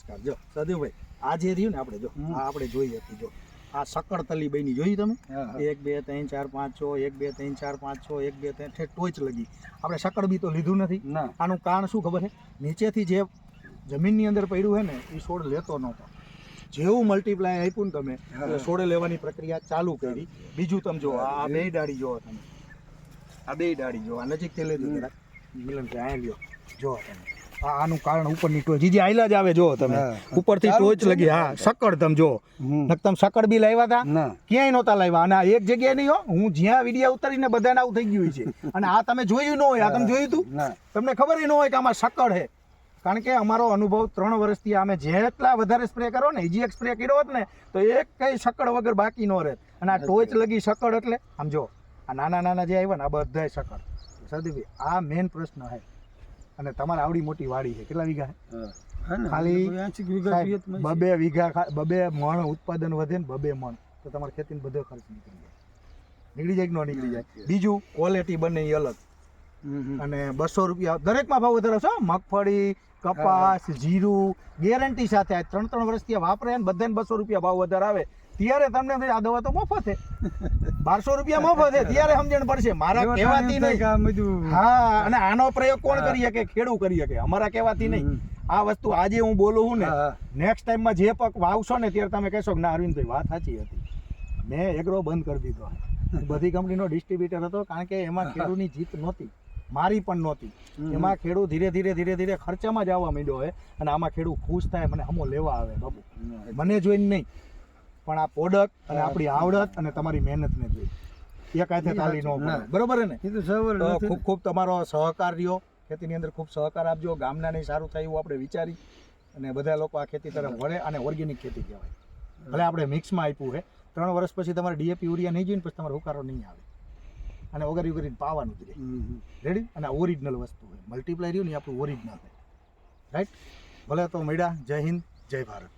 નમસ્કાર. જો સદેવભાઈ આ જે રહ્યું ને આપણે જો આ આપણે જોઈ હતી જો આ સકડ તલી બની જોઈ તમે 1 2 3 4 5 6 1 2 3 4 5 6 1 2 3 ટોચ લગી આપણે સકડ બી તો લીધું નથી. આનું કારણ શું ખબર છે? નીચેથી જે જમીનની અંદર પડ્યું છે ને એ છોડ લેતો નહોતો. જેવું મલ્ટીપ્લાય આપ્યું ને તમે એટલે છોડે લેવાની પ્રક્રિયા ચાલુ કરી. બીજું તમે જો આ બે ડાળી જો તમે આ બે ડાળી જો આ નજીકથી લેજો જરાક મિલન કે આ લ્યો જો તમે આનું કારણ ઉપરની ટોચ જે આયલા જ આવે જો તમે ઉપરથી ટોચ લગી. હા સકડ તમે જો તમે સકડ બી લાવ્યા હતા ક્યાંય નહોતા લાવ્યા અને આ એક જગ્યાએ નહીં હો. હું જ્યાં વિડીયો ઉતારીને બધાને આવું થઈ ગયું છે અને આ તમે જોયું ન હોય. આ તમે જોયું હતું તમને ખબર ન હોય કે આમાં સકડ છે. કારણ કે અમારો અનુભવ 3 વર્ષથી અમે જેટલા વધારે સ્પ્રે કરો ને હજી એક સ્પ્રે કર્યો હોત ને તો એક કઈ સકડ વગર બાકી ન રહે. અને આ ટોચ લગી સકડ એટલે આમ જો આ નાના નાના જે આવ્યા ને આ બધાય સકડ. સદીભાઈ આ મેઇન પ્રશ્ન છે. અને તમારે આવડી મોટી વાડી છે, કેટલા વીઘા છે? ખાલી 2 વીઘા 2 મણ ઉત્પાદન વધે ને 2 મણ તો તમારે ખેતીનો બધો ખર્ચ નીકળી જાય કે ન નીકળી જાય. બીજું ક્વોલિટી બંને અલગ અને 200 રૂપિયા દરેકમાં ભાવ વધારે છે. મગફળી, કપાસ, જીરું ગેરંટી સાથે આ 3 વર્ષથી વાપરે ને બધાને 200 રૂપિયા ભાવ વધારે આવે ત્યારે તમને આ દવા તો મફત છે. 1200 રૂપિયા મફત છે ત્યારે સમજણ પડશે. મારા કહેવાથી નહીં. હા અને આનો પ્રયોગ કોણ કરી શકે? ખેડૂત કરી શકે, અમારા કહેવાથી નહીં. આ વસ્તુ આજે હું બોલું છું ને નેક્સ્ટ ટાઈમમાં જે પક વાવશો ને ત્યારે તમે કહેશો કે ના અરવિંદભાઈ વાત સાચી હતી. મેં એગ્રો બંધ કરી દીધો. બધી કંપનીનો ડિસ્ટ્રીબ્યુટર હતો કારણ કે એમાં ખેડૂતની જીત નહોતી, મારી પણ નહોતી. એમાં ખેડૂત ધીરે ધીરે ખર્ચામાં જ આવવા માંડ્યો હોય અને આમાં ખેડૂત ખુશ થાય મને હમો લેવા આવે બાબુ મને જોઈને નહીં પણ આ પ્રોડક્ટ અને આપણી આવડત અને તમારી મહેનતને જોઈ એક હાથે તાલી ન પડે. બરોબર ને? તો ખૂબ ખૂબ તમારો સહકાર રહ્યો. ખેતીની અંદર ખૂબ સહકાર આપજો. ગામના નહીં સારું થાય એવું આપણે વિચારી અને બધા લોકો આ ખેતી તરફ વળે. અને ઓર્ગેનિક ખેતી કહેવાય. ભલે આપણે મિક્સમાં આપ્યું છે 3 વર્ષ પછી તમારે ડીએપી યુરિયા નહીં જોઈને પછી તમારો હુકારો નહીં આવે અને ઓગરી ઓગરીને પાવાનું જ રહે. રેડી? અને આ ઓરિજિનલ વસ્તુ હોય. મલ્ટીપ્લાય રહ્યું ને આપણું ઓરિજિનલ થાય. રાઈટ? ભલે તો મળ્યા. જય હિન્દ, જય ભારત.